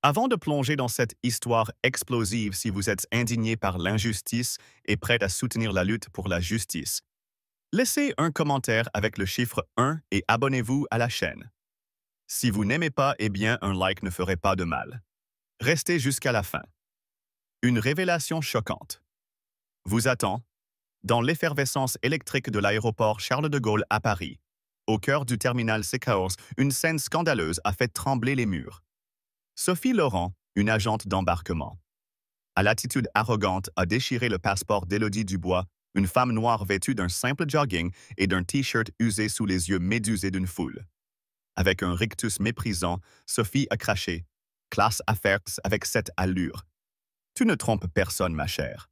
Avant de plonger dans cette histoire explosive, si vous êtes indigné par l'injustice et prêt à soutenir la lutte pour la justice, laissez un commentaire avec le chiffre 1 et abonnez-vous à la chaîne. Si vous n'aimez pas, eh bien, un like ne ferait pas de mal. Restez jusqu'à la fin. Une révélation choquante vous attend dans l'effervescence électrique de l'aéroport Charles de Gaulle à Paris. Au cœur du terminal C14, une scène scandaleuse a fait trembler les murs. Sophie Laurent, une agente d'embarquement, à l'attitude arrogante, a déchiré le passeport d'Élodie Dubois, une femme noire vêtue d'un simple jogging et d'un t-shirt usé sous les yeux médusés d'une foule. Avec un rictus méprisant, Sophie a craché. « Classe affaires avec cette allure. Tu ne trompes personne, ma chère. »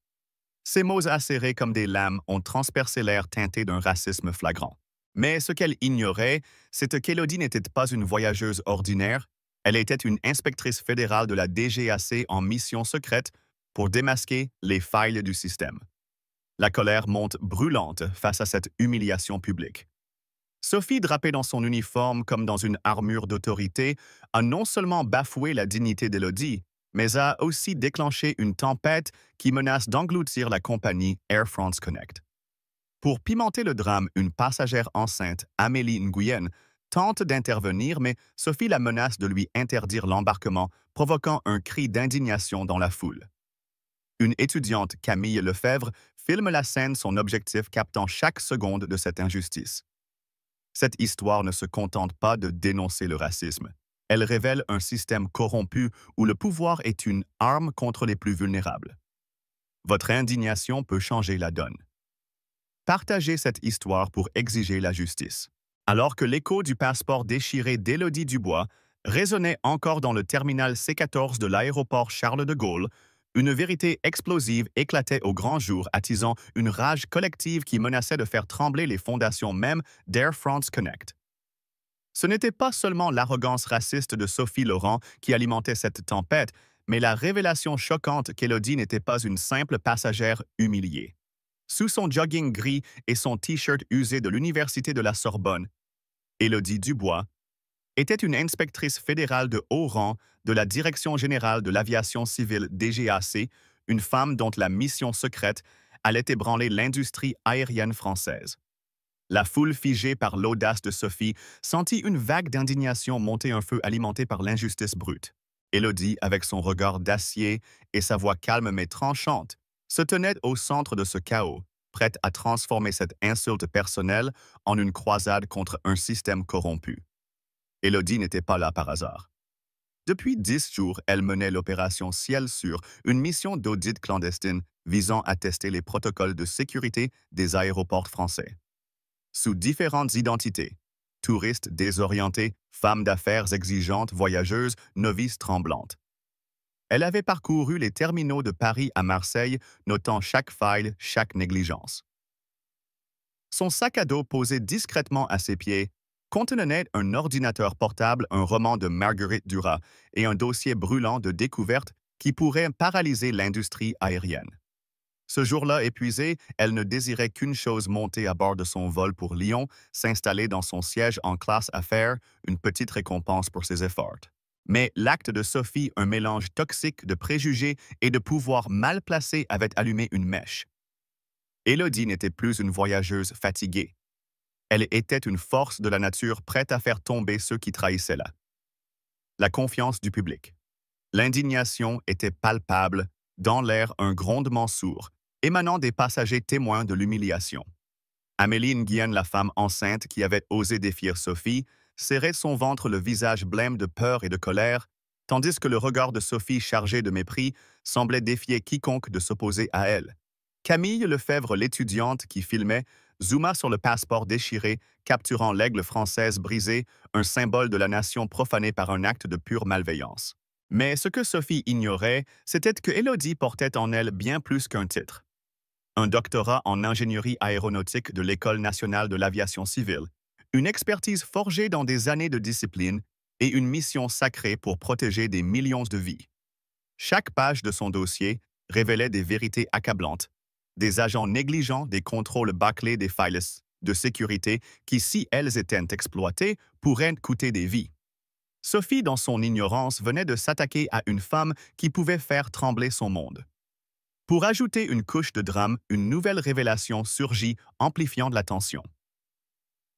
Ces mots acérés comme des lames ont transpercé l'air teinté d'un racisme flagrant. Mais ce qu'elle ignorait, c'est qu'Élodie n'était pas une voyageuse ordinaire. Elle était une inspectrice fédérale de la DGAC en mission secrète pour démasquer les failles du système. La colère monte brûlante face à cette humiliation publique. Sophie, drapée dans son uniforme comme dans une armure d'autorité, a non seulement bafoué la dignité d'Élodie, mais a aussi déclenché une tempête qui menace d'engloutir la compagnie Air France Connect. Pour pimenter le drame, une passagère enceinte, Amélie Nguyen, tente d'intervenir, mais Sophie la menace de lui interdire l'embarquement, provoquant un cri d'indignation dans la foule. Une étudiante, Camille Lefebvre, filme la scène, son objectif captant chaque seconde de cette injustice. Cette histoire ne se contente pas de dénoncer le racisme. Elle révèle un système corrompu où le pouvoir est une arme contre les plus vulnérables. Votre indignation peut changer la donne. Partagez cette histoire pour exiger la justice. Alors que l'écho du passeport déchiré d'Élodie Dubois résonnait encore dans le terminal C14 de l'aéroport Charles de Gaulle, une vérité explosive éclatait au grand jour, attisant une rage collective qui menaçait de faire trembler les fondations mêmes d'Air France Connect. Ce n'était pas seulement l'arrogance raciste de Sophie Laurent qui alimentait cette tempête, mais la révélation choquante qu'Élodie n'était pas une simple passagère humiliée. Sous son jogging gris et son t-shirt usé de l'Université de la Sorbonne, Élodie Dubois était une inspectrice fédérale de haut rang de la Direction générale de l'aviation civile DGAC, une femme dont la mission secrète allait ébranler l'industrie aérienne française. La foule figée par l'audace de Sophie sentit une vague d'indignation monter un feu alimenté par l'injustice brute. Élodie, avec son regard d'acier et sa voix calme mais tranchante, se tenait au centre de ce chaos, prête à transformer cette insulte personnelle en une croisade contre un système corrompu. Élodie n'était pas là par hasard. Depuis 10 jours, elle menait l'opération Ciel Sûr, une mission d'audit clandestine visant à tester les protocoles de sécurité des aéroports français. Sous différentes identités, touristes désorientés, femmes d'affaires exigeantes, voyageuses, novices tremblantes. Elle avait parcouru les terminaux de Paris à Marseille, notant chaque faille, chaque négligence. Son sac à dos posé discrètement à ses pieds contenait un ordinateur portable, un roman de Marguerite Duras et un dossier brûlant de découvertes qui pourrait paralyser l'industrie aérienne. Ce jour-là épuisée, elle ne désirait qu'une chose: monter à bord de son vol pour Lyon, s'installer dans son siège en classe affaires, une petite récompense pour ses efforts. Mais l'acte de Sophie, un mélange toxique de préjugés et de pouvoir mal placé, avait allumé une mèche. Élodie n'était plus une voyageuse fatiguée. Elle était une force de la nature prête à faire tomber ceux qui trahissaient là. La confiance du public. L'indignation était palpable, dans l'air un grondement sourd, émanant des passagers témoins de l'humiliation. Amélie Nguyen, la femme enceinte qui avait osé défier Sophie, serrait son ventre, le visage blême de peur et de colère, tandis que le regard de Sophie, chargé de mépris, semblait défier quiconque de s'opposer à elle. Camille Lefebvre, l'étudiante qui filmait, zooma sur le passeport déchiré, capturant l'aigle française brisé, un symbole de la nation profanée par un acte de pure malveillance. Mais ce que Sophie ignorait, c'était que Élodie portait en elle bien plus qu'un titre. Un doctorat en ingénierie aéronautique de l'École nationale de l'aviation civile, une expertise forgée dans des années de discipline et une mission sacrée pour protéger des millions de vies. Chaque page de son dossier révélait des vérités accablantes, des agents négligents, des contrôles bâclés, des failles de sécurité qui, si elles étaient exploitées, pourraient coûter des vies. Sophie, dans son ignorance, venait de s'attaquer à une femme qui pouvait faire trembler son monde. Pour ajouter une couche de drame, une nouvelle révélation surgit, amplifiant la tension.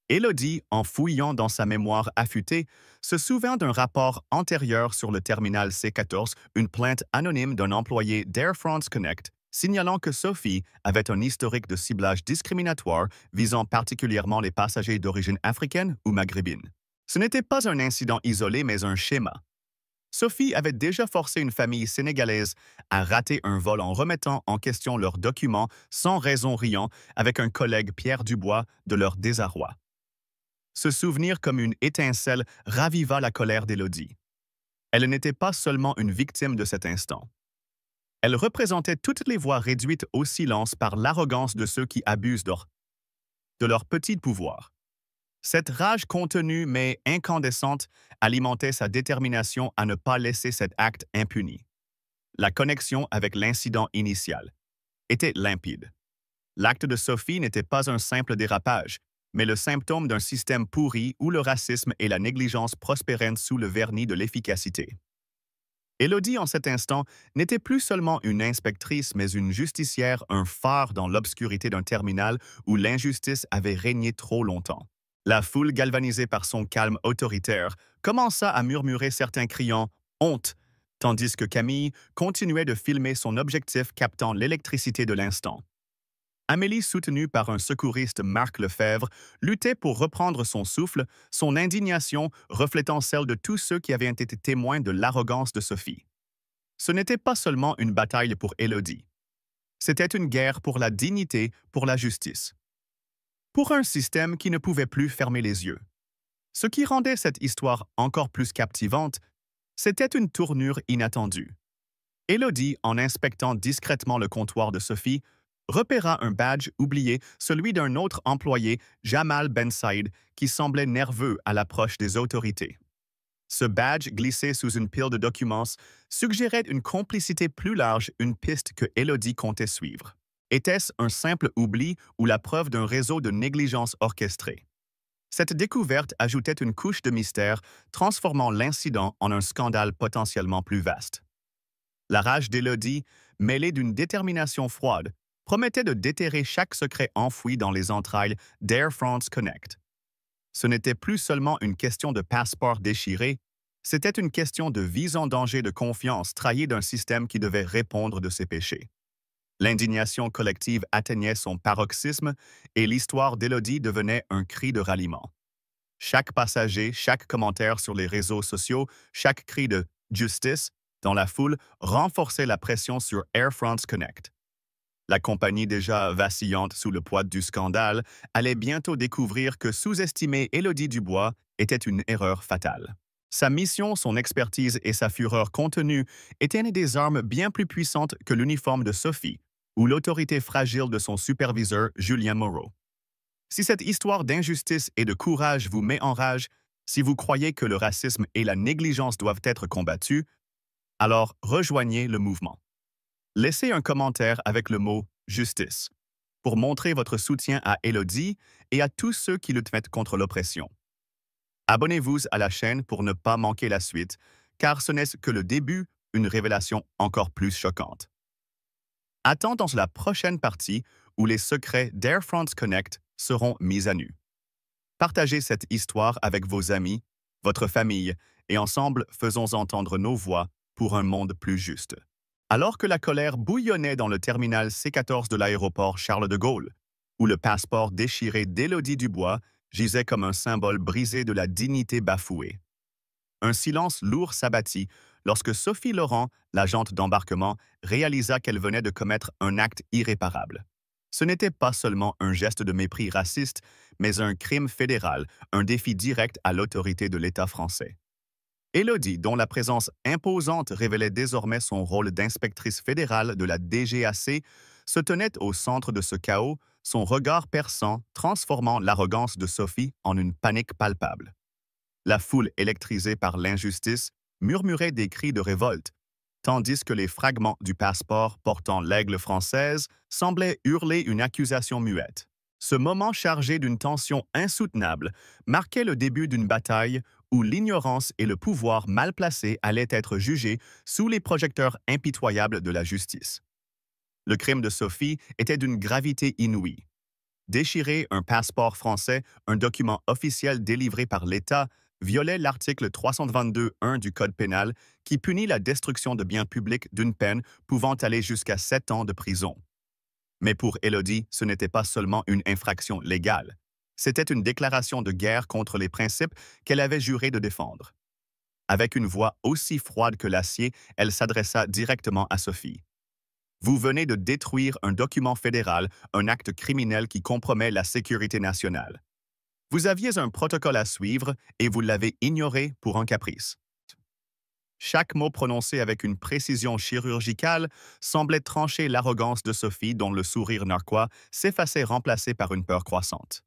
Élodie, en fouillant dans sa mémoire affûtée, se souvint d'un rapport antérieur sur le terminal C14, une plainte anonyme d'un employé d'Air France Connect, signalant que Sophie avait un historique de ciblage discriminatoire visant particulièrement les passagers d'origine africaine ou maghrébine. Ce n'était pas un incident isolé, mais un schéma. Sophie avait déjà forcé une famille sénégalaise à rater un vol en remettant en question leurs documents sans raison riant avec un collègue Pierre Dubois de leur désarroi. Ce souvenir comme une étincelle raviva la colère d'Élodie. Elle n'était pas seulement une victime de cet instant. Elle représentait toutes les voix réduites au silence par l'arrogance de ceux qui abusent de leur petit pouvoir. Cette rage contenue mais incandescente alimentait sa détermination à ne pas laisser cet acte impuni. La connexion avec l'incident initial était limpide. L'acte de Sophie n'était pas un simple dérapage, mais le symptôme d'un système pourri où le racisme et la négligence prospéraient sous le vernis de l'efficacité. Élodie, en cet instant, n'était plus seulement une inspectrice, mais une justicière, un phare dans l'obscurité d'un terminal où l'injustice avait régné trop longtemps. La foule, galvanisée par son calme autoritaire, commença à murmurer certains criant « honte », tandis que Camille continuait de filmer son objectif captant l'électricité de l'instant. Amélie, soutenue par un secouriste Marc Lefebvre, luttait pour reprendre son souffle, son indignation reflétant celle de tous ceux qui avaient été témoins de l'arrogance de Sophie. Ce n'était pas seulement une bataille pour Élodie. C'était une guerre pour la dignité, pour la justice. Pour un système qui ne pouvait plus fermer les yeux. Ce qui rendait cette histoire encore plus captivante, c'était une tournure inattendue. Élodie, en inspectant discrètement le comptoir de Sophie, repéra un badge oublié, celui d'un autre employé, Jamal Ben Saïd, qui semblait nerveux à l'approche des autorités. Ce badge, glissé sous une pile de documents, suggérait une complicité plus large, une piste que Élodie comptait suivre. Était-ce un simple oubli ou la preuve d'un réseau de négligence orchestrée? Cette découverte ajoutait une couche de mystère, transformant l'incident en un scandale potentiellement plus vaste. La rage d'Élodie, mêlée d'une détermination froide, promettait de déterrer chaque secret enfoui dans les entrailles d'Air France Connect. Ce n'était plus seulement une question de passeport déchiré, c'était une question de vie en danger de confiance trahie d'un système qui devait répondre de ses péchés. L'indignation collective atteignait son paroxysme et l'histoire d'Élodie devenait un cri de ralliement. Chaque passager, chaque commentaire sur les réseaux sociaux, chaque cri de « justice » dans la foule renforçait la pression sur Air France Connect. La compagnie déjà vacillante sous le poids du scandale allait bientôt découvrir que sous-estimer Élodie Dubois était une erreur fatale. Sa mission, son expertise et sa fureur contenue étaient des armes bien plus puissantes que l'uniforme de Sophie ou l'autorité fragile de son superviseur Julien Moreau. Si cette histoire d'injustice et de courage vous met en rage, si vous croyez que le racisme et la négligence doivent être combattus, alors rejoignez le mouvement. Laissez un commentaire avec le mot « justice » pour montrer votre soutien à Élodie et à tous ceux qui luttent contre l'oppression. Abonnez-vous à la chaîne pour ne pas manquer la suite, car ce n'est que le début, une révélation encore plus choquante. Attends dans la prochaine partie où les secrets d'Air France Connect seront mis à nu. Partagez cette histoire avec vos amis, votre famille, et ensemble faisons entendre nos voix pour un monde plus juste. Alors que la colère bouillonnait dans le terminal C14 de l'aéroport Charles de Gaulle, où le passeport déchiré d'Élodie Dubois gisait comme un symbole brisé de la dignité bafouée. Un silence lourd s'abattit lorsque Sophie Laurent, l'agente d'embarquement, réalisa qu'elle venait de commettre un acte irréparable. Ce n'était pas seulement un geste de mépris raciste, mais un crime fédéral, un défi direct à l'autorité de l'État français. Élodie, dont la présence imposante révélait désormais son rôle d'inspectrice fédérale de la DGAC, se tenait au centre de ce chaos, son regard perçant transformant l'arrogance de Sophie en une panique palpable. La foule électrisée par l'injustice murmurait des cris de révolte, tandis que les fragments du passeport portant l'aigle française semblaient hurler une accusation muette. Ce moment chargé d'une tension insoutenable marquait le début d'une bataille où l'ignorance et le pouvoir mal placé allaient être jugés sous les projecteurs impitoyables de la justice. Le crime de Sophie était d'une gravité inouïe. Déchirer un passeport français, un document officiel délivré par l'État, violait l'article 322.1 du Code pénal qui punit la destruction de biens publics d'une peine pouvant aller jusqu'à 7 ans de prison. Mais pour Élodie, ce n'était pas seulement une infraction légale. C'était une déclaration de guerre contre les principes qu'elle avait juré de défendre. Avec une voix aussi froide que l'acier, elle s'adressa directement à Sophie. Vous venez de détruire un document fédéral, un acte criminel qui compromet la sécurité nationale. Vous aviez un protocole à suivre et vous l'avez ignoré pour un caprice. Chaque mot prononcé avec une précision chirurgicale semblait trancher l'arrogance de Sophie dont le sourire narquois s'effaçait remplacé par une peur croissante.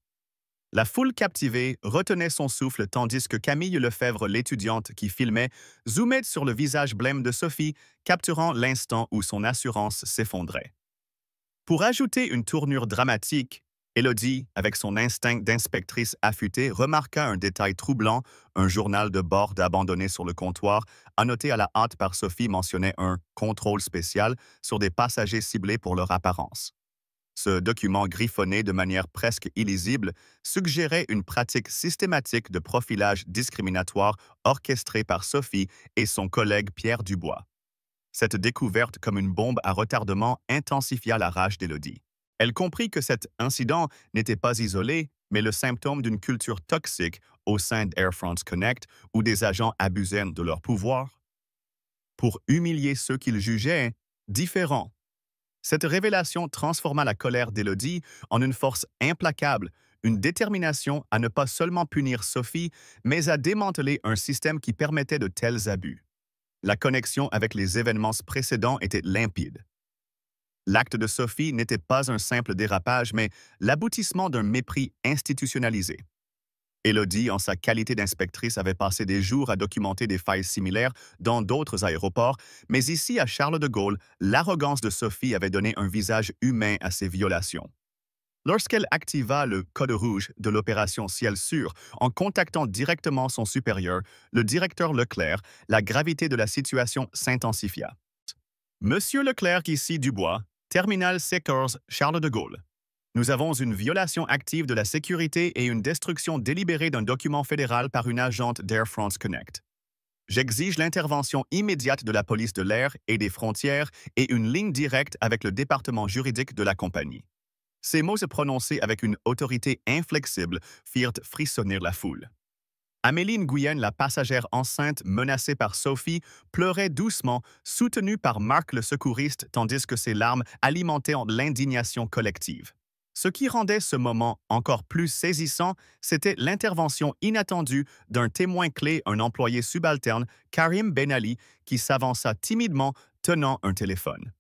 La foule captivée retenait son souffle tandis que Camille Lefebvre, l'étudiante qui filmait, zoomait sur le visage blême de Sophie, capturant l'instant où son assurance s'effondrait. Pour ajouter une tournure dramatique, Élodie, avec son instinct d'inspectrice affûtée, remarqua un détail troublant, un journal de bord abandonné sur le comptoir, annoté à la hâte par Sophie mentionnait un « contrôle spécial » sur des passagers ciblés pour leur apparence. Ce document griffonné de manière presque illisible suggérait une pratique systématique de profilage discriminatoire orchestrée par Sophie et son collègue Pierre Dubois. Cette découverte comme une bombe à retardement intensifia la rage d'Élodie. Elle comprit que cet incident n'était pas isolé, mais le symptôme d'une culture toxique au sein d'Air France Connect où des agents abusaient de leur pouvoir pour humilier ceux qu'ils jugeaient différents. Cette révélation transforma la colère d'Élodie en une force implacable, une détermination à ne pas seulement punir Sophie, mais à démanteler un système qui permettait de tels abus. La connexion avec les événements précédents était limpide. L'acte de Sophie n'était pas un simple dérapage, mais l'aboutissement d'un mépris institutionnalisé. Élodie, en sa qualité d'inspectrice, avait passé des jours à documenter des failles similaires dans d'autres aéroports, mais ici, à Charles de Gaulle, l'arrogance de Sophie avait donné un visage humain à ces violations. Lorsqu'elle activa le code rouge de l'opération Ciel Sûr en contactant directement son supérieur, le directeur Leclerc, la gravité de la situation s'intensifia. Monsieur Leclerc ici Dubois, Terminal C14 Charles de Gaulle. Nous avons une violation active de la sécurité et une destruction délibérée d'un document fédéral par une agente d'Air France Connect. J'exige l'intervention immédiate de la police de l'air et des frontières et une ligne directe avec le département juridique de la compagnie. Ces mots se prononçaient avec une autorité inflexible firent frissonner la foule. Amélie Nguyen, la passagère enceinte menacée par Sophie, pleurait doucement, soutenue par Marc le secouriste, tandis que ses larmes alimentaient l'indignation collective. Ce qui rendait ce moment encore plus saisissant, c'était l'intervention inattendue d'un témoin clé, un employé subalterne, Karim Ben Ali, qui s'avança timidement, tenant un téléphone.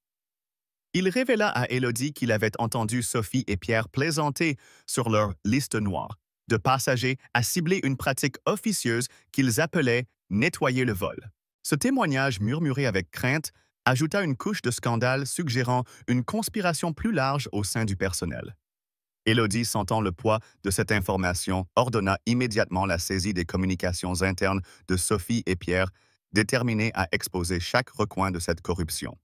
Il révéla à Élodie qu'il avait entendu Sophie et Pierre plaisanter sur leur liste noire de passagers à cibler une pratique officieuse qu'ils appelaient « nettoyer le vol ». Ce témoignage murmuré avec crainte ajouta une couche de scandale suggérant une conspiration plus large au sein du personnel. Élodie, sentant le poids de cette information, ordonna immédiatement la saisie des communications internes de Sophie et Pierre, déterminée à exposer chaque recoin de cette corruption.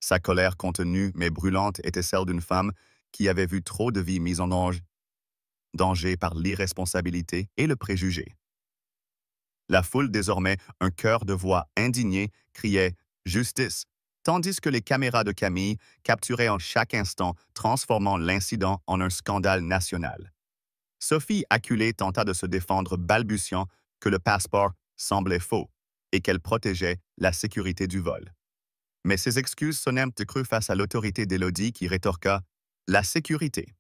Sa colère contenue mais brûlante était celle d'une femme qui avait vu trop de vies mises en danger par l'irresponsabilité et le préjugé. La foule, désormais un chœur de voix indignée, criait « Justice !» tandis que les caméras de Camille capturaient en chaque instant, transformant l'incident en un scandale national. Sophie, acculée, tenta de se défendre, balbutiant que le passeport semblait faux et qu'elle protégeait la sécurité du vol. Mais ses excuses sonnèrent de creux face à l'autorité d'Élodie qui rétorqua « La sécurité.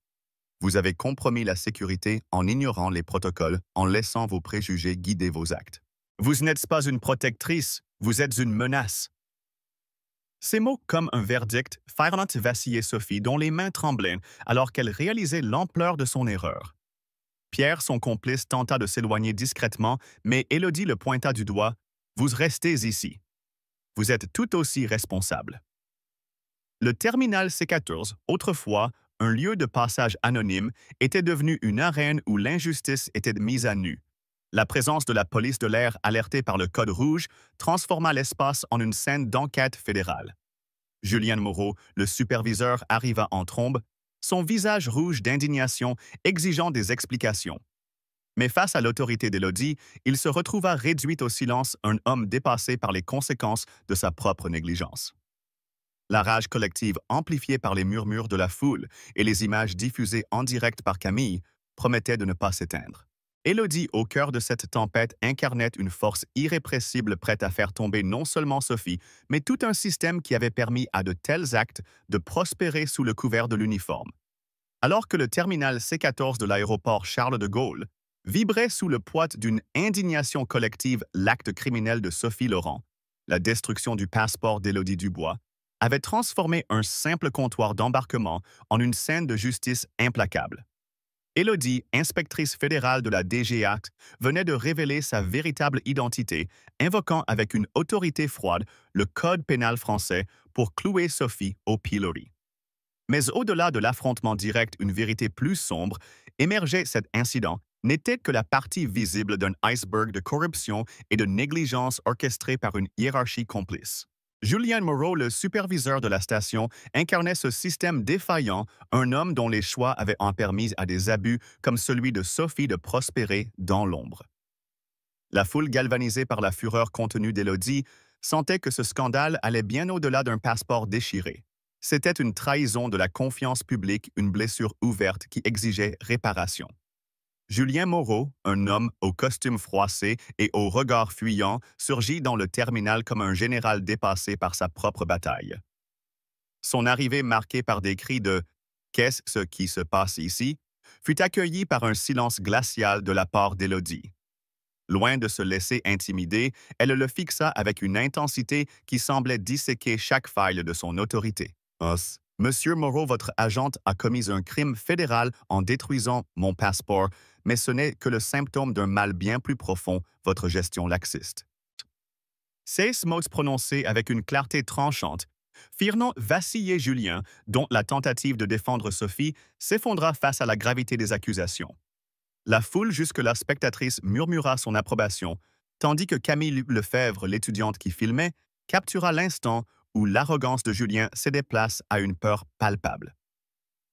Vous avez compromis la sécurité en ignorant les protocoles, en laissant vos préjugés guider vos actes. Vous n'êtes pas une protectrice, vous êtes une menace. » Ces mots, comme un verdict, firent vaciller Sophie, dont les mains tremblaient alors qu'elle réalisait l'ampleur de son erreur. Pierre, son complice, tenta de s'éloigner discrètement, mais Élodie le pointa du doigt. « Vous restez ici. Vous êtes tout aussi responsable. » Le terminal C14, autrefois un lieu de passage anonyme, était devenu une arène où l'injustice était mise à nu. La présence de la police de l'air alertée par le code rouge transforma l'espace en une scène d'enquête fédérale. Julien Moreau, le superviseur, arriva en trombe, son visage rouge d'indignation exigeant des explications. Mais face à l'autorité d'Élodie, il se retrouva réduit au silence, un homme dépassé par les conséquences de sa propre négligence. La rage collective amplifiée par les murmures de la foule et les images diffusées en direct par Camille promettait de ne pas s'éteindre. Élodie, au cœur de cette tempête, incarnait une force irrépressible prête à faire tomber non seulement Sophie, mais tout un système qui avait permis à de tels actes de prospérer sous le couvert de l'uniforme. Alors que le terminal C14 de l'aéroport Charles de Gaulle vibrait sous le poids d'une indignation collective, l'acte criminel de Sophie Laurent, la destruction du passeport d'Élodie Dubois, avait transformé un simple comptoir d'embarquement en une scène de justice implacable. Élodie, inspectrice fédérale de la DGA, venait de révéler sa véritable identité, invoquant avec une autorité froide le code pénal français pour clouer Sophie au pilori. Mais au-delà de l'affrontement direct, une vérité plus sombre émergeait. Cet incident n'était que la partie visible d'un iceberg de corruption et de négligence orchestrée par une hiérarchie complice. Julien Moreau, le superviseur de la station, incarnait ce système défaillant, un homme dont les choix avaient en permis à des abus comme celui de Sophie de prospérer dans l'ombre. La foule galvanisée par la fureur contenue d'Élodie sentait que ce scandale allait bien au-delà d'un passeport déchiré. C'était une trahison de la confiance publique, une blessure ouverte qui exigeait réparation. Julien Moreau, un homme au costume froissé et au regard fuyant, surgit dans le terminal comme un général dépassé par sa propre bataille. Son arrivée, marquée par des cris de « Qu'est-ce qui se passe ici ?», fut accueillie par un silence glacial de la part d'Élodie. Loin de se laisser intimider, elle le fixa avec une intensité qui semblait disséquer chaque faille de son autorité. « Monsieur Moreau, votre agente a commis un crime fédéral en détruisant mon passeport, mais ce n'est que le symptôme d'un mal bien plus profond, votre gestion laxiste. » Ces mots prononcés avec une clarté tranchante firent vaciller Julien, dont la tentative de défendre Sophie s'effondra face à la gravité des accusations. La foule, jusque-là spectatrice, murmura son approbation, tandis que Camille Lefebvre, l'étudiante qui filmait, captura l'instant où l'arrogance de Julien cédait place à une peur palpable.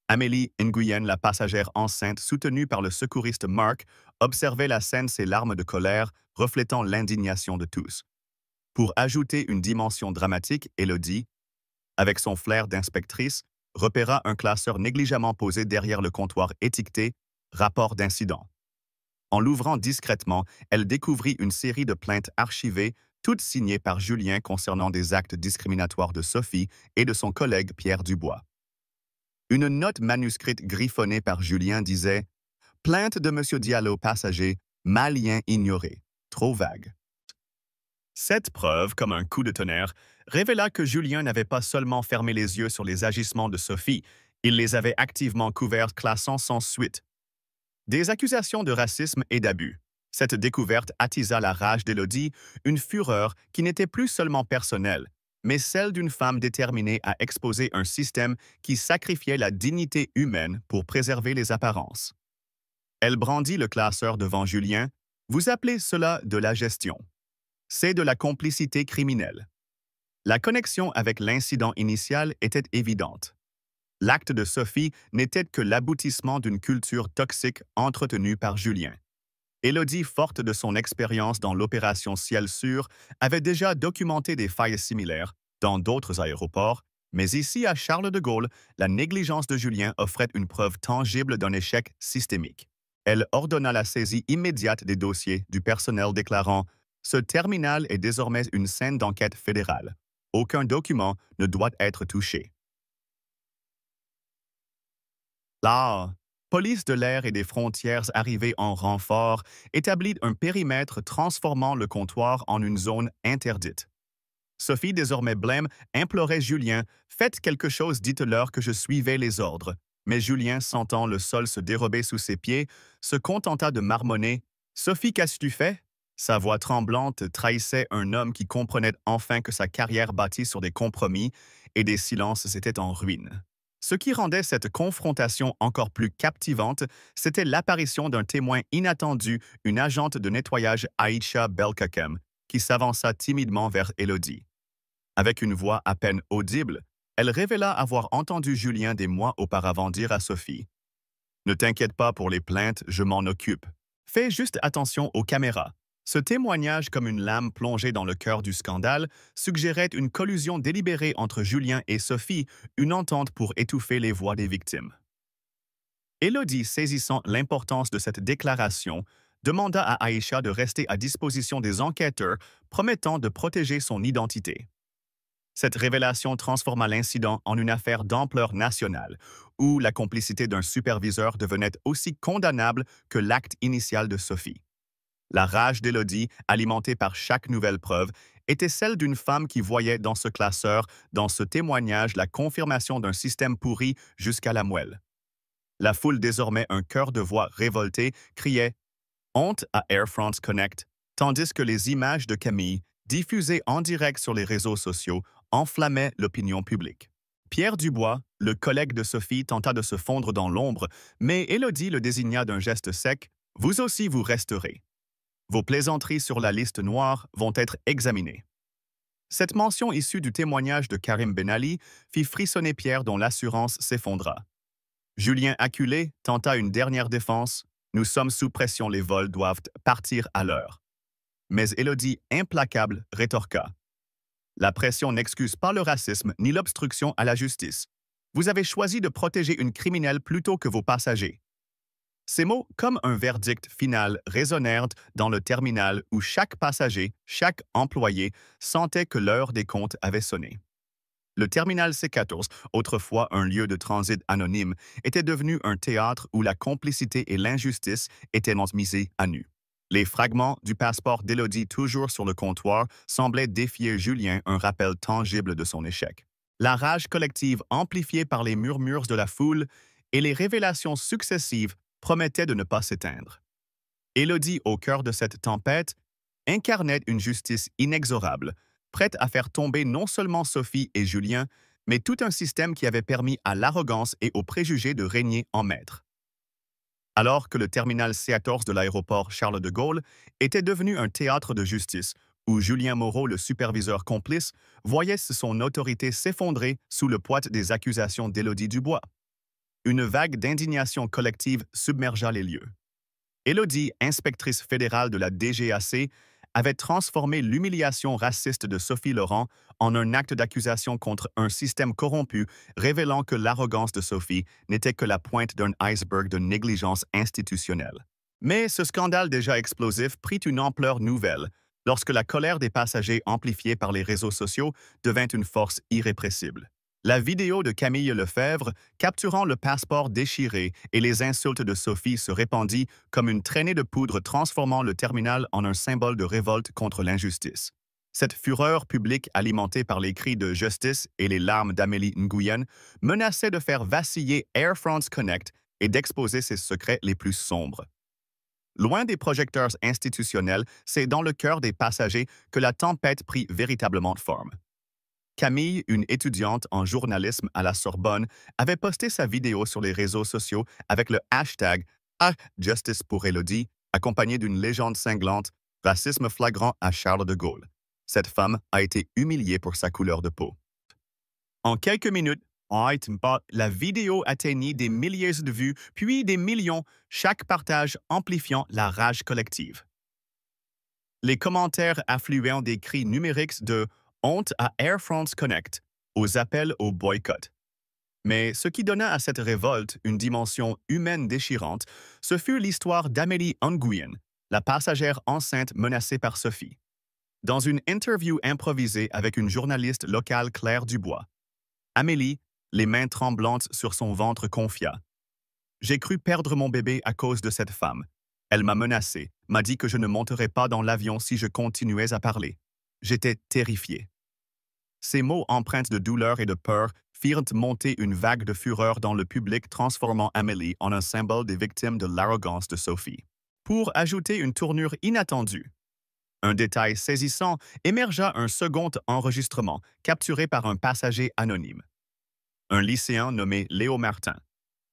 Amélie Nguyen, la passagère enceinte soutenue par le secouriste Mark, observait la scène, ses larmes de colère reflétant l'indignation de tous. Pour ajouter une dimension dramatique, Élodie, avec son flair d'inspectrice, repéra un classeur négligemment posé derrière le comptoir étiqueté « Rapport d'incident ». En l'ouvrant discrètement, elle découvrit une série de plaintes archivées, toutes signées par Julien concernant des actes discriminatoires de Sophie et de son collègue Pierre Dubois. Une note manuscrite griffonnée par Julien disait « Plainte de M. Diallo, passager, malien ignoré, trop vague ». Cette preuve, comme un coup de tonnerre, révéla que Julien n'avait pas seulement fermé les yeux sur les agissements de Sophie, il les avait activement couverts, classant sans suite. Des accusations de racisme et d'abus. Cette découverte attisa la rage d'Élodie, une fureur qui n'était plus seulement personnelle, mais celle d'une femme déterminée à exposer un système qui sacrifiait la dignité humaine pour préserver les apparences. Elle brandit le classeur devant Julien. « Vous appelez cela de la gestion. C'est de la complicité criminelle. » La connexion avec l'incident initial était évidente. L'acte de Sophie n'était que l'aboutissement d'une culture toxique entretenue par Julien. Élodie, forte de son expérience dans l'opération Ciel Sûr, avait déjà documenté des failles similaires dans d'autres aéroports, mais ici, à Charles de Gaulle, la négligence de Julien offrait une preuve tangible d'un échec systémique. Elle ordonna la saisie immédiate des dossiers du personnel déclarant « Ce terminal est désormais une scène d'enquête fédérale. Aucun document ne doit être touché. » La police de l'air et des frontières arrivée en renfort établit un périmètre transformant le comptoir en une zone interdite. Sophie, désormais blême, implorait Julien « Faites quelque chose, dites-leur que je suivais les ordres. » Mais Julien, sentant le sol se dérober sous ses pieds, se contenta de marmonner « Sophie, qu'as-tu fait ?» Sa voix tremblante trahissait un homme qui comprenait enfin que sa carrière bâtie sur des compromis et des silences était en ruine. Ce qui rendait cette confrontation encore plus captivante, c'était l'apparition d'un témoin inattendu, une agente de nettoyage Aïcha Belkacem, qui s'avança timidement vers Élodie. Avec une voix à peine audible, elle révéla avoir entendu Julien des mois auparavant dire à Sophie: « Ne t'inquiète pas pour les plaintes, je m'en occupe. Fais juste attention aux caméras. » Ce témoignage, comme une lame plongée dans le cœur du scandale, suggérait une collusion délibérée entre Julien et Sophie, une entente pour étouffer les voix des victimes. Élodie, saisissant l'importance de cette déclaration, demanda à Aïcha de rester à disposition des enquêteurs, promettant de protéger son identité. Cette révélation transforma l'incident en une affaire d'ampleur nationale, où la complicité d'un superviseur devenait aussi condamnable que l'acte initial de Sophie. La rage d'Élodie, alimentée par chaque nouvelle preuve, était celle d'une femme qui voyait dans ce classeur, dans ce témoignage, la confirmation d'un système pourri jusqu'à la moelle. La foule, désormais un chœur de voix révoltée, criait « Honte à Air France Connect », tandis que les images de Camille, diffusées en direct sur les réseaux sociaux, enflammaient l'opinion publique. Pierre Dubois, le collègue de Sophie, tenta de se fondre dans l'ombre, mais Élodie le désigna d'un geste sec « Vous aussi vous resterez. Vos plaisanteries sur la liste noire vont être examinées. » Cette mention issue du témoignage de Karim Ben Ali fit frissonner Pierre dont l'assurance s'effondra. Julien, acculé, tenta une dernière défense. « Nous sommes sous pression, les vols doivent partir à l'heure. » Mais Élodie, implacable, rétorqua. « La pression n'excuse pas le racisme ni l'obstruction à la justice. Vous avez choisi de protéger une criminelle plutôt que vos passagers. » Ces mots, comme un verdict final, résonnèrent dans le terminal où chaque passager, chaque employé, sentait que l'heure des comptes avait sonné. Le terminal C14, autrefois un lieu de transit anonyme, était devenu un théâtre où la complicité et l'injustice étaient misées à nu. Les fragments du passeport d'Élodie toujours sur le comptoir semblaient défier Julien, un rappel tangible de son échec. La rage collective amplifiée par les murmures de la foule et les révélations successives promettait de ne pas s'éteindre. Élodie, au cœur de cette tempête, incarnait une justice inexorable, prête à faire tomber non seulement Sophie et Julien, mais tout un système qui avait permis à l'arrogance et aux préjugés de régner en maître. Alors que le terminal C14 de l'aéroport Charles de Gaulle était devenu un théâtre de justice, où Julien Moreau, le superviseur complice, voyait son autorité s'effondrer sous le poids des accusations d'Élodie Dubois. Une vague d'indignation collective submergea les lieux. Élodie, inspectrice fédérale de la DGAC, avait transformé l'humiliation raciste de Sophie Laurent en un acte d'accusation contre un système corrompu, révélant que l'arrogance de Sophie n'était que la pointe d'un iceberg de négligence institutionnelle. Mais ce scandale déjà explosif prit une ampleur nouvelle lorsque la colère des passagers amplifiée par les réseaux sociaux devint une force irrépressible. La vidéo de Camille Lefebvre, capturant le passeport déchiré et les insultes de Sophie se répandit comme une traînée de poudre transformant le terminal en un symbole de révolte contre l'injustice. Cette fureur publique alimentée par les cris de justice et les larmes d'Amélie Nguyen menaçait de faire vaciller Air France Connect et d'exposer ses secrets les plus sombres. Loin des projecteurs institutionnels, c'est dans le cœur des passagers que la tempête prit véritablement forme. Camille, une étudiante en journalisme à la Sorbonne, avait posté sa vidéo sur les réseaux sociaux avec le hashtag #Justice pour Élodie, accompagné d'une légende cinglante « Racisme flagrant à Charles de Gaulle ». Cette femme a été humiliée pour sa couleur de peau. En quelques minutes, la vidéo atteignit des milliers de vues, puis des millions, chaque partage amplifiant la rage collective. Les commentaires affluaient des cris numériques de honte à Air France Connect, aux appels au boycott. Mais ce qui donna à cette révolte une dimension humaine déchirante, ce fut l'histoire d'Amélie Nguyen, la passagère enceinte menacée par Sophie. Dans une interview improvisée avec une journaliste locale, Claire Dubois, Amélie, les mains tremblantes sur son ventre, confia: « J'ai cru perdre mon bébé à cause de cette femme. Elle m'a menacée, m'a dit que je ne monterais pas dans l'avion si je continuais à parler. J'étais terrifiée. » Ces mots empreints de douleur et de peur firent monter une vague de fureur dans le public, transformant Amélie en un symbole des victimes de l'arrogance de Sophie. Pour ajouter une tournure inattendue, un détail saisissant, émergea un second enregistrement capturé par un passager anonyme. Un lycéen nommé Léo Martin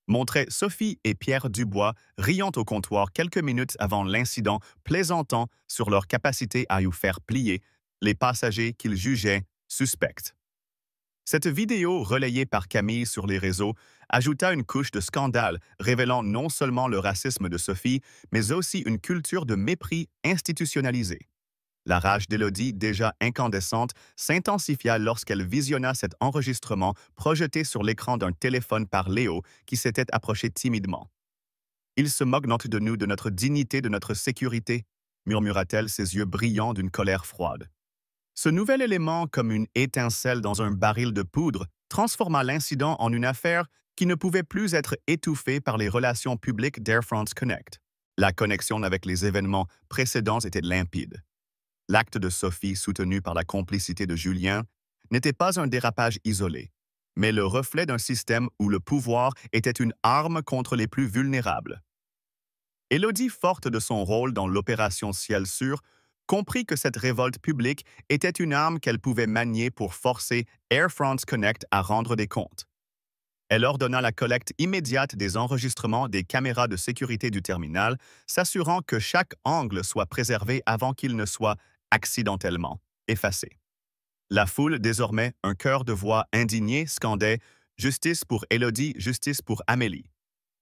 montrait Sophie et Pierre Dubois riant au comptoir quelques minutes avant l'incident, plaisantant sur leur capacité à y faire plier les passagers qu'ils jugeaient suspects. Cette vidéo, relayée par Camille sur les réseaux, ajouta une couche de scandale, révélant non seulement le racisme de Sophie, mais aussi une culture de mépris institutionnalisée. La rage d'Élodie, déjà incandescente, s'intensifia lorsqu'elle visionna cet enregistrement projeté sur l'écran d'un téléphone par Léo qui s'était approché timidement. Il se moque de nous, de notre dignité, de notre sécurité, murmura-t-elle, ses yeux brillants d'une colère froide. Ce nouvel élément, comme une étincelle dans un baril de poudre, transforma l'incident en une affaire qui ne pouvait plus être étouffée par les relations publiques d'Air France Connect. La connexion avec les événements précédents était limpide. L'acte de Sophie, soutenu par la complicité de Julien, n'était pas un dérapage isolé, mais le reflet d'un système où le pouvoir était une arme contre les plus vulnérables. Élodie, forte de son rôle dans l'opération Ciel Sûr, comprit que cette révolte publique était une arme qu'elle pouvait manier pour forcer Air France Connect à rendre des comptes. Elle ordonna la collecte immédiate des enregistrements des caméras de sécurité du terminal, s'assurant que chaque angle soit préservé avant qu'il ne soit accidentellement effacé. La foule, désormais un chœur de voix indignée, scandait « Justice pour Élodie, justice pour Amélie »,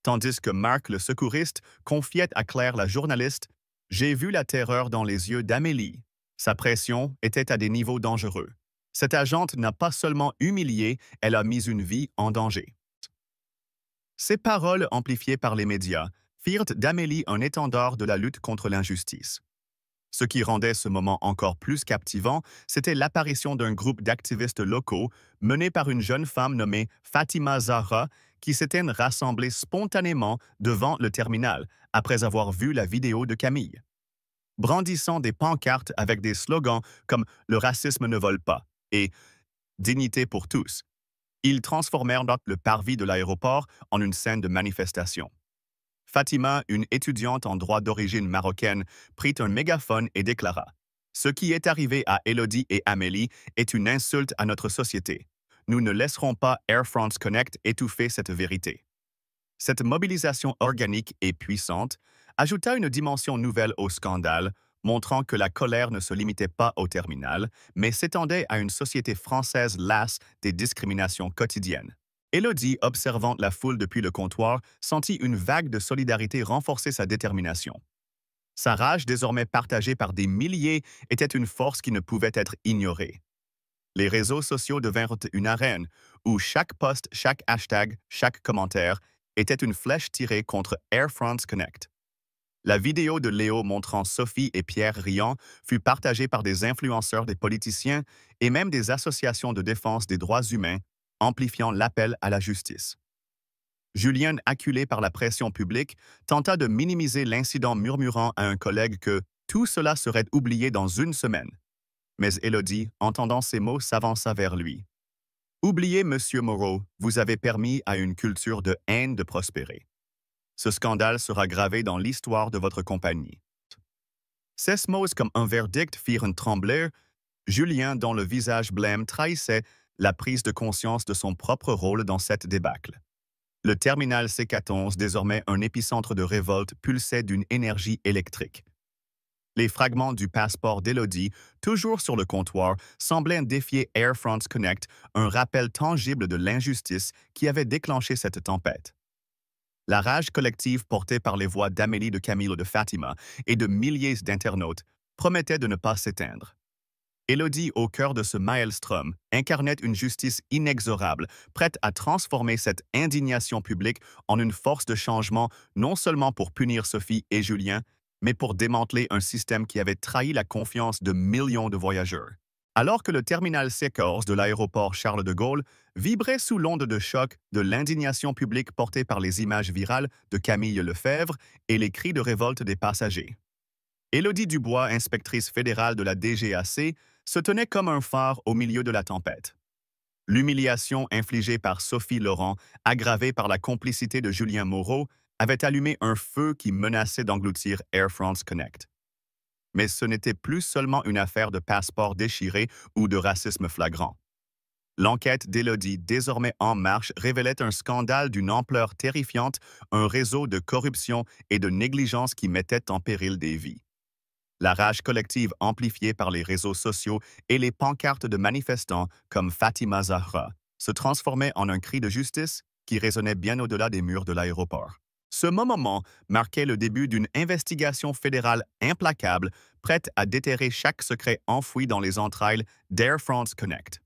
tandis que Marc, le secouriste, confiait à Claire, la journaliste « J'ai vu la terreur dans les yeux d'Amélie. Sa pression était à des niveaux dangereux. Cette agente n'a pas seulement humilié, elle a mis une vie en danger. » Ces paroles, amplifiées par les médias, firent d'Amélie un étendard de la lutte contre l'injustice. Ce qui rendait ce moment encore plus captivant, c'était l'apparition d'un groupe d'activistes locaux mené par une jeune femme nommée Fatima Zahra qui s'était rassemblée spontanément devant le terminal après avoir vu la vidéo de Camille. Brandissant des pancartes avec des slogans comme « Le racisme ne vole pas » et « Dignité pour tous », ils transformèrent le parvis de l'aéroport en une scène de manifestation. Fatima, une étudiante en droit d'origine marocaine, prit un mégaphone et déclara « Ce qui est arrivé à Élodie et Amélie est une insulte à notre société. Nous ne laisserons pas Air France Connect étouffer cette vérité. » Cette mobilisation organique et puissante ajouta une dimension nouvelle au scandale, montrant que la colère ne se limitait pas au terminal, mais s'étendait à une société française lasse des discriminations quotidiennes. Élodie, observant la foule depuis le comptoir, sentit une vague de solidarité renforcer sa détermination. Sa rage, désormais partagée par des milliers, était une force qui ne pouvait être ignorée. Les réseaux sociaux devinrent une arène où chaque post, chaque hashtag, chaque commentaire était une flèche tirée contre Air France Connect. La vidéo de Léo montrant Sophie et Pierre riant fut partagée par des influenceurs, des politiciens et même des associations de défense des droits humains, amplifiant l'appel à la justice. Julien, acculé par la pression publique, tenta de minimiser l'incident, murmurant à un collègue que tout cela serait oublié dans une semaine. Mais Élodie, entendant ces mots, s'avança vers lui. « Oubliez, Monsieur Moreau, vous avez permis à une culture de haine de prospérer. Ce scandale sera gravé dans l'histoire de votre compagnie. » Ces mots comme un verdict firent trembler Julien, dont le visage blême trahissait la prise de conscience de son propre rôle dans cette débâcle. Le terminal C14, désormais un épicentre de révolte, pulsait d'une énergie électrique. Les fragments du passeport d'Élodie, toujours sur le comptoir, semblaient défier Air France Connect, un rappel tangible de l'injustice qui avait déclenché cette tempête. La rage collective portée par les voix d'Amélie, de Camille, de Fatima et de milliers d'internautes promettait de ne pas s'éteindre. Élodie, au cœur de ce maelstrom, incarnait une justice inexorable, prête à transformer cette indignation publique en une force de changement, non seulement pour punir Sophie et Julien, mais pour démanteler un système qui avait trahi la confiance de millions de voyageurs. Alors que le terminal C14 de l'aéroport Charles de Gaulle vibrait sous l'onde de choc de l'indignation publique portée par les images virales de Camille Lefebvre et les cris de révolte des passagers. Élodie Dubois, inspectrice fédérale de la DGAC, se tenait comme un phare au milieu de la tempête. L'humiliation infligée par Sophie Laurent, aggravée par la complicité de Julien Moreau, avait allumé un feu qui menaçait d'engloutir Air France Connect. Mais ce n'était plus seulement une affaire de passeport déchiré ou de racisme flagrant. L'enquête d'Élodie, désormais en marche, révélait un scandale d'une ampleur terrifiante, un réseau de corruption et de négligence qui mettait en péril des vies. La rage collective amplifiée par les réseaux sociaux et les pancartes de manifestants comme Fatima Zahra se transformait en un cri de justice qui résonnait bien au-delà des murs de l'aéroport. Ce moment marquait le début d'une investigation fédérale implacable, prête à déterrer chaque secret enfoui dans les entrailles d'Air France Connect.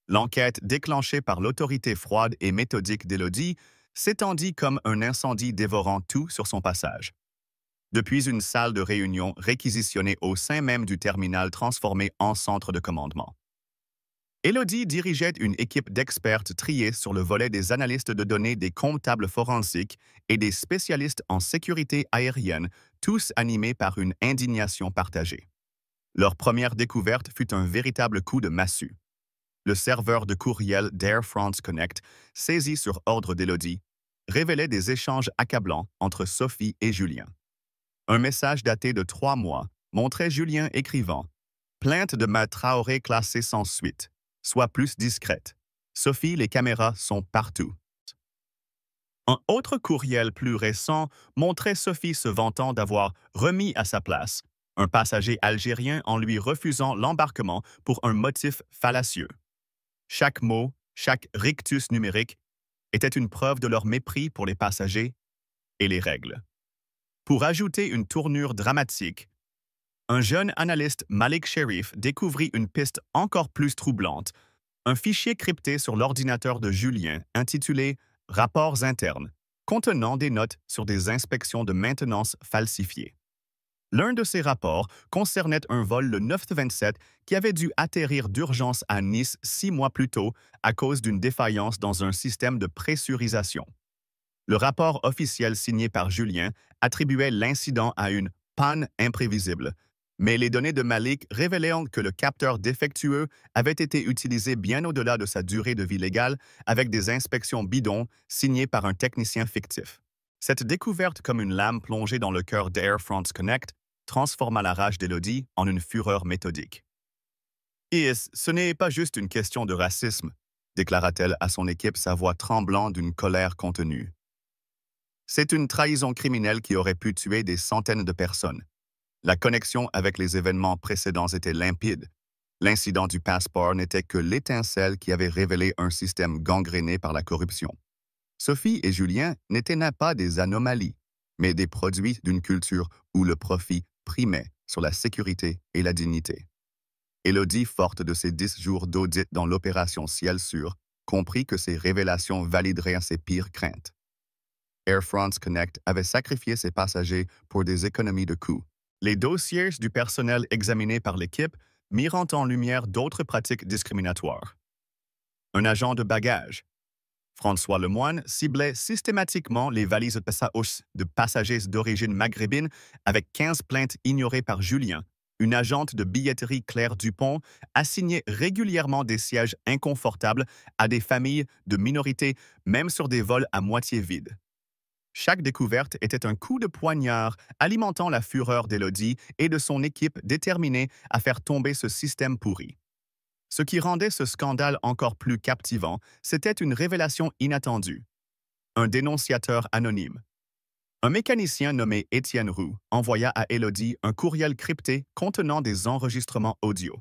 L'enquête déclenchée par l'autorité froide et méthodique d'Élodie s'étendit comme un incendie dévorant tout sur son passage. Depuis une salle de réunion réquisitionnée au sein même du terminal transformé en centre de commandement. Élodie dirigeait une équipe d'experts triés sur le volet des analystes de données, des comptables forensiques et des spécialistes en sécurité aérienne, tous animés par une indignation partagée. Leur première découverte fut un véritable coup de massue. Le serveur de courriel d'Air France Connect, saisi sur ordre d'Élodie, révélait des échanges accablants entre Sophie et Julien. Un message daté de 3 mois montrait Julien écrivant « Plainte de ma Traoré classée sans suite. Sois plus discrète. Sophie, les caméras sont partout. » Un autre courriel plus récent montrait Sophie se vantant d'avoir remis à sa place un passager algérien en lui refusant l'embarquement pour un motif fallacieux. Chaque mot, chaque rictus numérique était une preuve de leur mépris pour les passagers et les règles. Pour ajouter une tournure dramatique, un jeune analyste, Malik Sherif, découvrit une piste encore plus troublante, un fichier crypté sur l'ordinateur de Julien intitulé « Rapports internes », contenant des notes sur des inspections de maintenance falsifiées. L'un de ces rapports concernait un vol le 927 qui avait dû atterrir d'urgence à Nice 6 mois plus tôt à cause d'une défaillance dans un système de pressurisation. Le rapport officiel signé par Julien attribuait l'incident à une « panne imprévisible », mais les données de Malik révélaient que le capteur défectueux avait été utilisé bien au-delà de sa durée de vie légale avec des inspections bidons signées par un technicien fictif. Cette découverte comme une lame plongée dans le cœur d'Air France Connect transforma la rage d'Élodie en une fureur méthodique. « Ce n'est pas juste une question de racisme », déclara-t-elle à son équipe, sa voix tremblant d'une colère contenue. C'est une trahison criminelle qui aurait pu tuer des centaines de personnes. La connexion avec les événements précédents était limpide. L'incident du passeport n'était que l'étincelle qui avait révélé un système gangréné par la corruption. Sophie et Julien n'étaient pas des anomalies, mais des produits d'une culture où le profit primait sur la sécurité et la dignité. Élodie, forte de ses 10 jours d'audit dans l'opération Ciel Sûr, comprit que ces révélations valideraient ses pires craintes. Air France Connect avait sacrifié ses passagers pour des économies de coûts. Les dossiers du personnel examinés par l'équipe mirent en lumière d'autres pratiques discriminatoires. Un agent de bagages, François Lemoine, ciblait systématiquement les valises de passagers d'origine maghrébine avec 15 plaintes ignorées par Julien. Une agente de billetterie Claire Dupont assignait régulièrement des sièges inconfortables à des familles de minorités, même sur des vols à moitié vides. Chaque découverte était un coup de poignard alimentant la fureur d'Élodie et de son équipe déterminée à faire tomber ce système pourri. Ce qui rendait ce scandale encore plus captivant, c'était une révélation inattendue. Un dénonciateur anonyme. Un mécanicien nommé Étienne Roux envoya à Élodie un courriel crypté contenant des enregistrements audio.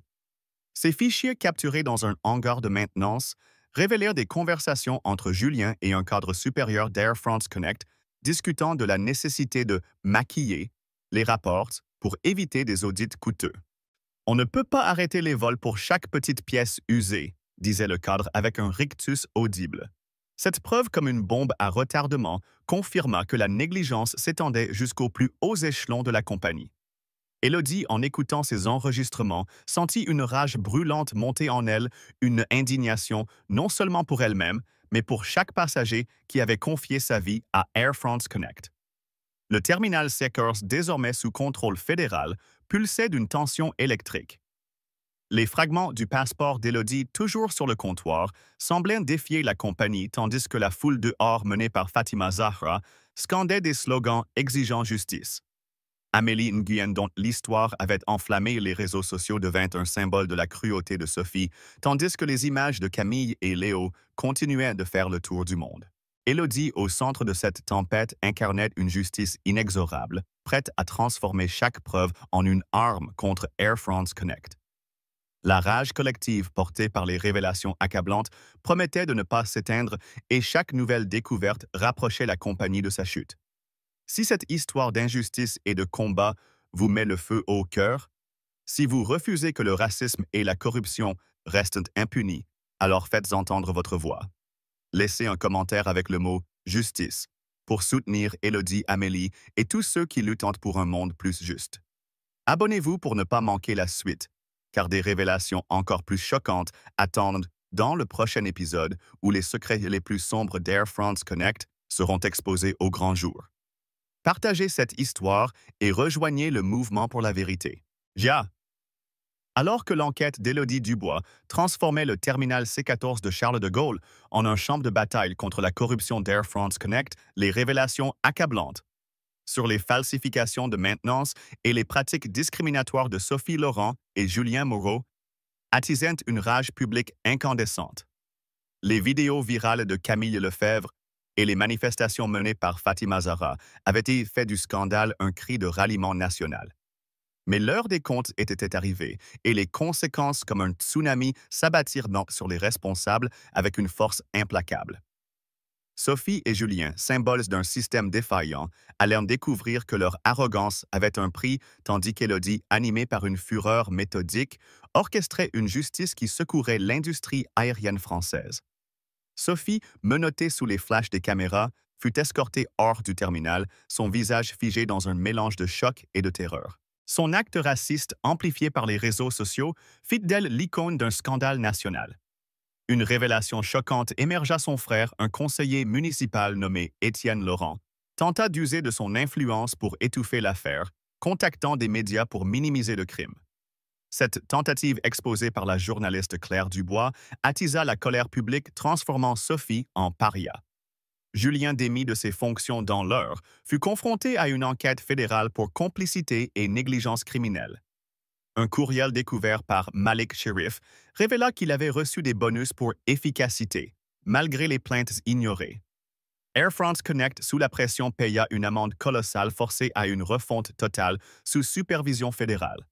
Ces fichiers capturés dans un hangar de maintenance révélèrent des conversations entre Julien et un cadre supérieur d'Air France Connect discutant de la nécessité de maquiller les rapports pour éviter des audits coûteux. « On ne peut pas arrêter les vols pour chaque petite pièce usée », disait le cadre avec un rictus audible. Cette preuve comme une bombe à retardement confirma que la négligence s'étendait jusqu'aux plus hauts échelons de la compagnie. Élodie, en écoutant ces enregistrements, sentit une rage brûlante monter en elle, une indignation non seulement pour elle-même, mais pour chaque passager qui avait confié sa vie à Air France Connect. Le terminal Seekers, désormais sous contrôle fédéral, pulsait d'une tension électrique. Les fragments du passeport d'Élodie, toujours sur le comptoir, semblaient défier la compagnie tandis que la foule dehors menée par Fatima Zahra scandait des slogans exigeant justice. Amélie Nguyen, dont l'histoire avait enflammé les réseaux sociaux, devint un symbole de la cruauté de Sophie, tandis que les images de Camille et Léo continuaient de faire le tour du monde. Élodie, au centre de cette tempête, incarnait une justice inexorable, prête à transformer chaque preuve en une arme contre Air France Connect. La rage collective portée par les révélations accablantes promettait de ne pas s'éteindre et chaque nouvelle découverte rapprochait la compagnie de sa chute. Si cette histoire d'injustice et de combat vous met le feu au cœur, si vous refusez que le racisme et la corruption restent impunis, alors faites entendre votre voix. Laissez un commentaire avec le mot « justice » pour soutenir Élodie, Amélie et tous ceux qui luttent pour un monde plus juste. Abonnez-vous pour ne pas manquer la suite, car des révélations encore plus choquantes attendent dans le prochain épisode où les secrets les plus sombres d'Air France Connect seront exposés au grand jour. Partagez cette histoire et rejoignez le mouvement pour la vérité. Ja! Alors que l'enquête d'Élodie Dubois transformait le terminal C14 de Charles de Gaulle en un champ de bataille contre la corruption d'Air France Connect, les révélations accablantes sur les falsifications de maintenance et les pratiques discriminatoires de Sophie Laurent et Julien Moreau attisaient une rage publique incandescente. Les vidéos virales de Camille Lefebvre et les manifestations menées par Fatima Zahra avaient fait du scandale un cri de ralliement national. Mais l'heure des comptes était arrivée et les conséquences comme un tsunami s'abattirent sur les responsables avec une force implacable. Sophie et Julien, symboles d'un système défaillant, allèrent découvrir que leur arrogance avait un prix, tandis qu'Élodie, animée par une fureur méthodique, orchestrait une justice qui secourait l'industrie aérienne française. Sophie, menottée sous les flashs des caméras, fut escortée hors du terminal, son visage figé dans un mélange de choc et de terreur. Son acte raciste, amplifié par les réseaux sociaux, fit d'elle l'icône d'un scandale national. Une révélation choquante émergea. Son frère, un conseiller municipal nommé Étienne Laurent, tenta d'user de son influence pour étouffer l'affaire, contactant des médias pour minimiser le crime. Cette tentative exposée par la journaliste Claire Dubois attisa la colère publique, transformant Sophie en paria. Julien, démis de ses fonctions dans l'heure, fut confronté à une enquête fédérale pour complicité et négligence criminelle. Un courriel découvert par Malik Sherif révéla qu'il avait reçu des bonus pour efficacité, malgré les plaintes ignorées. Air France Connect, sous la pression, paya une amende colossale forcée à une refonte totale sous supervision fédérale.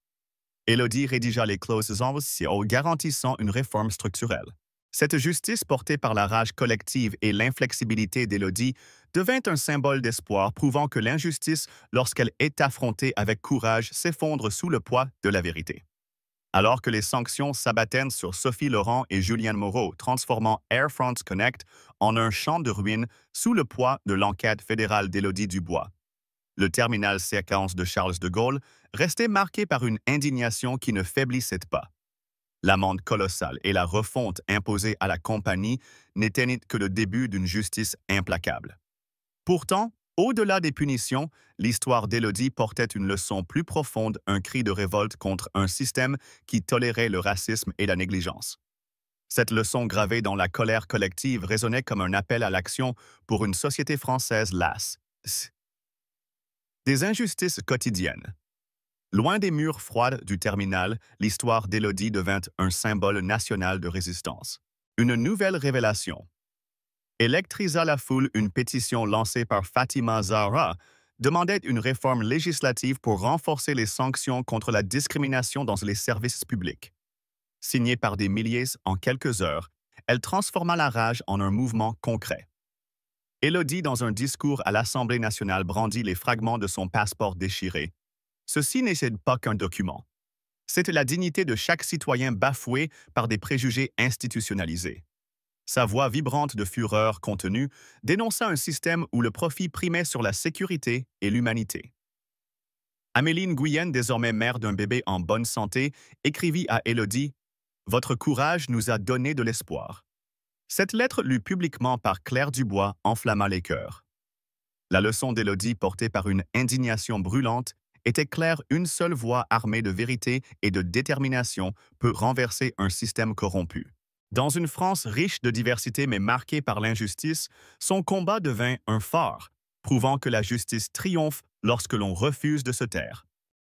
Élodie rédigea les clauses en garantissant une réforme structurelle. Cette justice portée par la rage collective et l'inflexibilité d'Élodie devint un symbole d'espoir, prouvant que l'injustice, lorsqu'elle est affrontée avec courage, s'effondre sous le poids de la vérité. Alors que les sanctions s'abattaient sur Sophie Laurent et Julien Moreau, transformant Air France Connect en un champ de ruines sous le poids de l'enquête fédérale d'Élodie Dubois, le terminal C15 de Charles de Gaulle restait marqué par une indignation qui ne faiblissait pas. L'amende colossale et la refonte imposée à la compagnie n'étaient que le début d'une justice implacable. Pourtant, au-delà des punitions, l'histoire d'Élodie portait une leçon plus profonde, un cri de révolte contre un système qui tolérait le racisme et la négligence. Cette leçon gravée dans la colère collective résonnait comme un appel à l'action pour une société française lasse des injustices quotidiennes. Loin des murs froids du terminal, l'histoire d'Élodie devint un symbole national de résistance. Une nouvelle révélation électrisa la foule. Une pétition lancée par Fatima Zahra demandait une réforme législative pour renforcer les sanctions contre la discrimination dans les services publics. Signée par des milliers en quelques heures, elle transforma la rage en un mouvement concret. Élodie, dans un discours à l'Assemblée nationale, brandit les fragments de son passeport déchiré. Ceci n'est pas qu'un document. C'est la dignité de chaque citoyen bafouée par des préjugés institutionnalisés. Sa voix vibrante de fureur contenue dénonça un système où le profit primait sur la sécurité et l'humanité. Amélie Nguyen, désormais mère d'un bébé en bonne santé, écrivit à Élodie « Votre courage nous a donné de l'espoir ». Cette lettre, lue publiquement par Claire Dubois, enflamma les cœurs. La leçon d'Élodie, portée par une indignation brûlante, était claire: une seule voix armée de vérité et de détermination peut renverser un système corrompu. Dans une France riche de diversité mais marquée par l'injustice, son combat devint un phare, prouvant que la justice triomphe lorsque l'on refuse de se taire.